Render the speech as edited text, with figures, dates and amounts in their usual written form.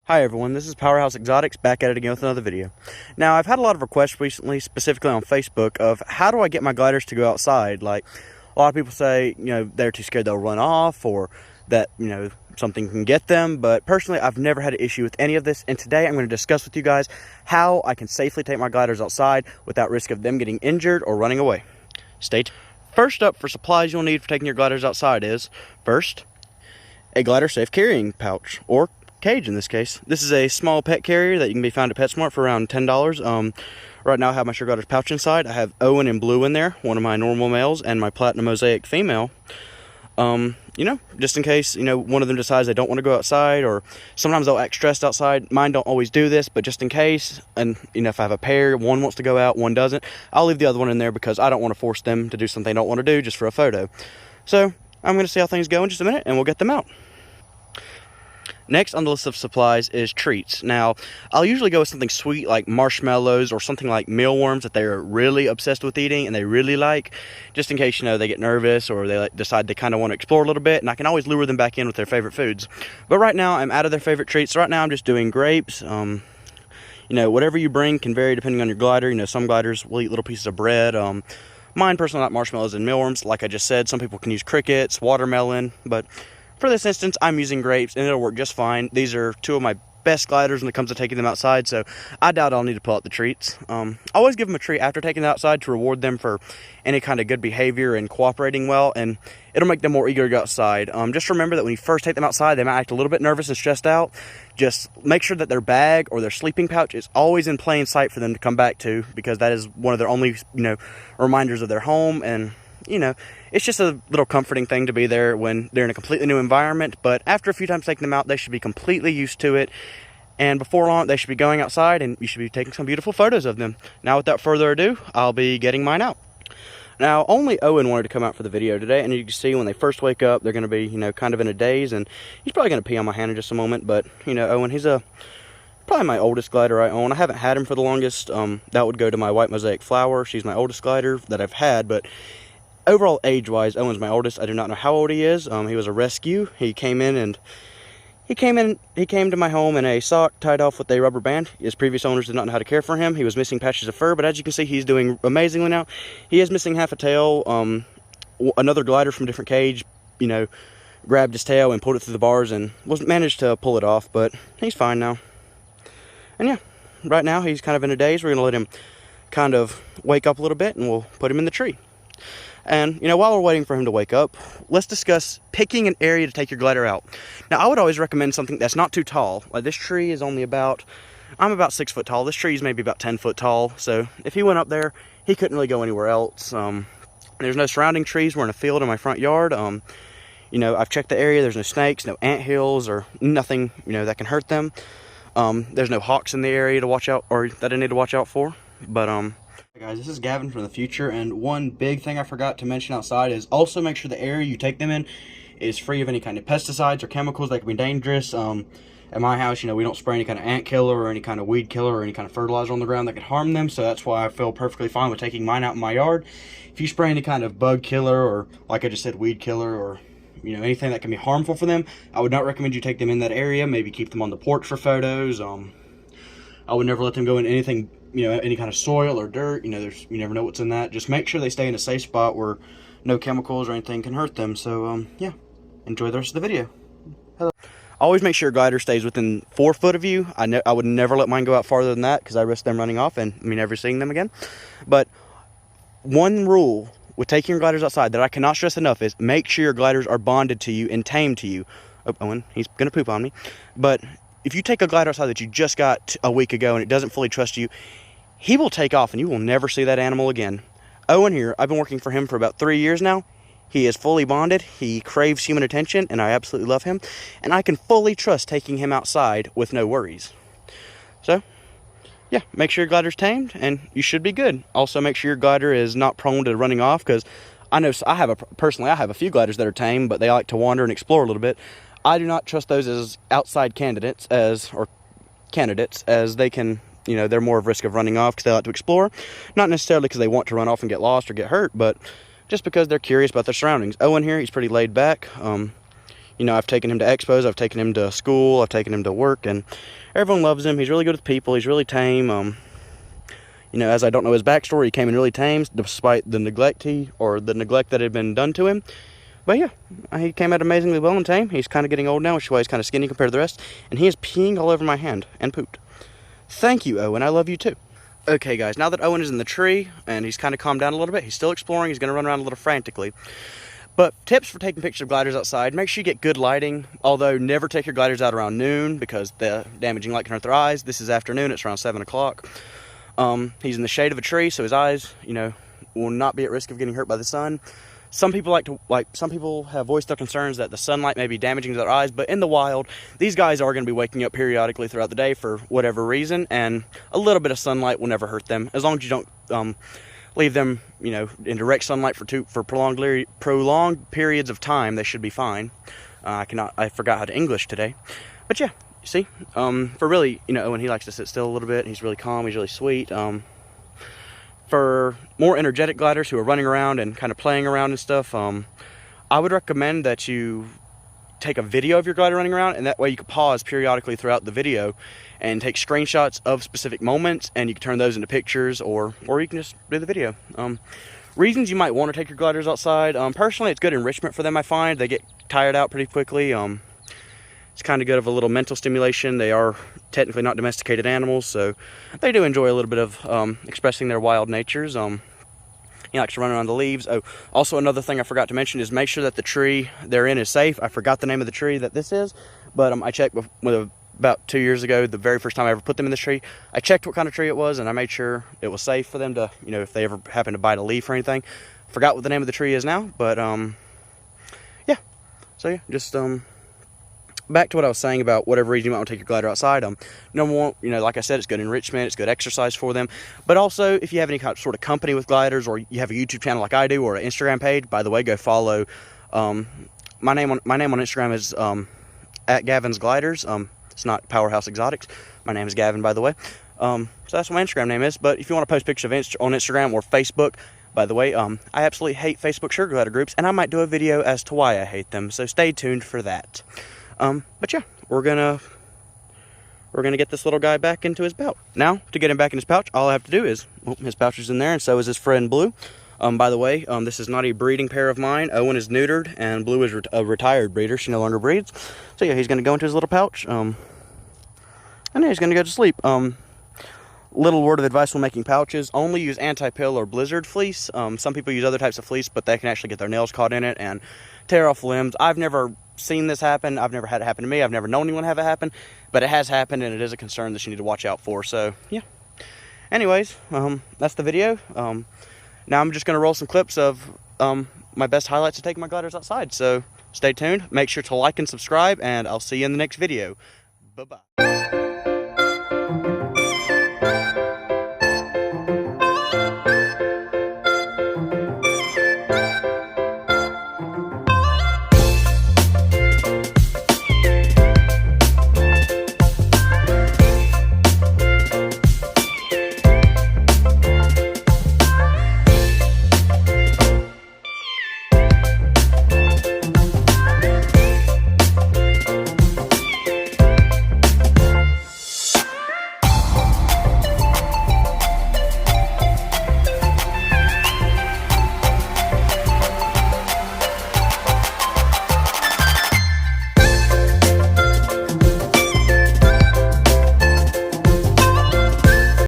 Hi everyone, this is Powerhouse Exotics back at it again with another video. Now, I've had a lot of requests recently, specifically on Facebook, of how do I get my gliders to go outside? Like, a lot of people say, they're too scared they'll run off, or that, something can get them. But personally, I've never had an issue with any of this, and today I'm going to discuss with you guys how I can safely take my gliders outside without risk of them getting injured or running away. Stay tuned. First up, for supplies you'll need for taking your gliders outside is, first, a glider safe carrying pouch, or cage in this case. This is a small pet carrier that you can be found at PetSmart for around $10. Right now I have my Sugar Gliders pouch inside. I have Owen and Blue in there, one of my normal males, and my Platinum Mosaic female. Just in case, one of them decides they don't want to go outside, or sometimes they'll act stressed outside. Mine don't always do this, but just in case, and if I have a pair, one wants to go out, one doesn't, I'll leave the other one in there because I don't want to force them to do something they don't want to do just for a photo. So I'm going to see how things go in just a minute, and we'll get them out. Next on the list of supplies is treats. Now, I'll usually go with something sweet like marshmallows or something like mealworms that they're really obsessed with eating and they really like, just in case, they get nervous or they decide they kind of want to explore a little bit, and I can always lure them back in with their favorite foods. But right now, I'm out of their favorite treats. So right now, I'm just doing grapes. Whatever you bring can vary depending on your glider. Some gliders will eat little pieces of bread. Mine personally like marshmallows and mealworms. Like I just said, some people can use crickets, watermelon, but for this instance, I'm using grapes, and it'll work just fine. These are two of my best gliders when it comes to taking them outside, so I doubt I'll need to pull out the treats. I always give them a treat after taking them outside to reward them for any kind of good behavior and cooperating well, and it'll make them more eager to go outside. Just remember that when you first take them outside, they might act a little bit nervous and stressed out. Just make sure that their bag or their sleeping pouch is always in plain sight for them to come back to, because that is one of their only, reminders of their home. And it's just a little comforting thing to be there when they're in a completely new environment. But after a few times taking them out, they should be completely used to it. And before long, they should be going outside, and you should be taking some beautiful photos of them. Now, without further ado, I'll be getting mine out. Now, only Owen wanted to come out for the video today, and you can see when they first wake up, they're going to be, kind of in a daze, and he's probably going to pee on my hand in just a moment. But, Owen, he's probably my oldest glider I own. I haven't had him for the longest. That would go to my White Mosaic Flower. She's my oldest glider that I've had, but overall age-wise, Owen's my oldest. I do not know how old he is. He was a rescue. He came to my home in a sock tied off with a rubber band. His previous owners did not know how to care for him. He was missing patches of fur, but as you can see, he's doing amazingly now. He is missing half a tail. Another glider from a different cage, grabbed his tail and pulled it through the bars and managed to pull it off, but he's fine now. And yeah, right now he's kind of in a daze. We're going to let him kind of wake up a little bit, and we'll put him in the tree. And, while we're waiting for him to wake up, let's discuss picking an area to take your glider out. Now, I would always recommend something that's not too tall. Like, this tree is only I'm about 6 foot tall. This tree is maybe about 10 foot tall. So if he went up there, he couldn't really go anywhere else. There's no surrounding trees. We're in a field in my front yard. I've checked the area. There's no snakes, no anthills, or nothing, that can hurt them. There's no hawks in the area to watch out, or that I need to watch out for. But, Hey guys, this is Gavin from the future, and one big thing I forgot to mention outside is also make sure the area you take them in is free of any kind of pesticides or chemicals that can be dangerous. At my house, we don't spray any kind of ant killer or any kind of weed killer or any kind of fertilizer on the ground that could harm them, so that's why I feel perfectly fine with taking mine out in my yard. If you spray any kind of bug killer or, like I just said, weed killer, or anything that can be harmful for them, I would not recommend you take them in that area. Maybe keep them on the porch for photos. I would never let them go in anything, any kind of soil or dirt. You never know what's in that. Just make sure they stay in a safe spot where no chemicals or anything can hurt them. So, yeah, enjoy the rest of the video. Hello. Always make sure your glider stays within 4 foot of you. I would never let mine go out farther than that because I risk them running off and me never seeing them again. But one rule with taking your gliders outside that I cannot stress enough is make sure your gliders are bonded to you and tamed to you. Oh, Owen, he's going to poop on me. But if you take a glider outside that you just got a week ago and it doesn't fully trust you, he will take off and you will never see that animal again. Owen here, I've been working for him for about 3 years now. He is fully bonded. He craves human attention, and I absolutely love him. And I can fully trust taking him outside with no worries. So, yeah, make sure your glider's tamed, and you should be good. Also, make sure your glider is not prone to running off, because I know personally I have a few gliders that are tame, but they like to wander and explore a little bit. I do not trust those as outside candidates, as they can, they're more of risk of running off because they like to explore. Not necessarily because they want to run off and get lost or get hurt, but just because they're curious about their surroundings. Owen here, he's pretty laid back. You know, I've taken him to expos, I've taken him to school, I've taken him to work, and everyone loves him. He's really good with people, he's really tame. You know, as I don't know his backstory, he came in really tame despite the neglect that had been done to him. But yeah, he came out amazingly well and tame. He's kind of getting old now, which is why he's kind of skinny compared to the rest. And he is peeing all over my hand and pooped. Thank you, Owen. I love you too. Okay, guys, now that Owen is in the tree and he's kind of calmed down a little bit, he's still exploring. He's going to run around a little frantically. But tips for taking pictures of gliders outside: make sure you get good lighting. Although, never take your gliders out around noon because the damaging light can hurt their eyes. This is afternoon. It's around 7 o'clock. He's in the shade of a tree, so his eyes, you know, will not be at risk of getting hurt by the sun. Some people some people have voiced their concerns that the sunlight may be damaging to their eyes, but in the wild, these guys are going to be waking up periodically throughout the day for whatever reason, and a little bit of sunlight will never hurt them, as long as you don't leave them, you know, in direct sunlight for prolonged periods of time. They should be fine. I forgot how to English today, but yeah, you see, for really, you know, Owen, he likes to sit still a little bit. He's really calm. He's really sweet. For more energetic gliders who are running around and kind of playing around and stuff, I would recommend that you take a video of your glider running around, and that way you can pause periodically throughout the video and take screenshots of specific moments, and you can turn those into pictures, or you can just do the video. Reasons you might want to take your gliders outside: personally, it's good enrichment for them. I find they get tired out pretty quickly. It's kind of good of a little mental stimulation. They are technically not domesticated animals, so they do enjoy a little bit of expressing their wild natures. He likes to run around the leaves. Oh, also another thing I forgot to mention is make sure that the tree they're in is safe. I forgot the name of the tree that this is, but I checked about 2 years ago, the very first time I ever put them in this tree. I checked what kind of tree it was, and I made sure it was safe for them to, you know, if they ever happen to bite a leaf or anything. Forgot what the name of the tree is now, but yeah. So yeah, just back to what I was saying about whatever reason you might want to take your glider outside. Number one, you know, like I said, it's good enrichment, it's good exercise for them. But also, if you have any kind of sort of company with gliders, or you have a YouTube channel like I do, or an Instagram page, by the way, go follow. My name on Instagram is at Gavin's Gliders. It's not Powerhouse Exotics. My name is Gavin, by the way. So that's what my Instagram name is. But if you want to post pictures on Instagram or Facebook, by the way, I absolutely hate Facebook sugar glider groups, and I might do a video as to why I hate them. So stay tuned for that. But yeah, we're gonna get this little guy back into his pouch. Now, to get him back in his pouch, all I have to do is, well, his pouch is in there, and so is his friend Blue. By the way, this is not a breeding pair of mine. Owen is neutered, and Blue is a retired breeder. She no longer breeds. So yeah, he's gonna go into his little pouch, and then he's gonna go to sleep. Little word of advice when making pouches: only use anti-pill or blizzard fleece. Some people use other types of fleece, but they can actually get their nails caught in it and tear off limbs. I've never seen this happen. I've never had it happen to me. I've never known anyone have it happen, but it has happened, and it is a concern that you need to watch out for. So yeah. Anyways, that's the video. Now I'm just going to roll some clips of my best highlights of taking my gliders outside. So stay tuned. Make sure to like and subscribe, and I'll see you in the next video. Bye-bye.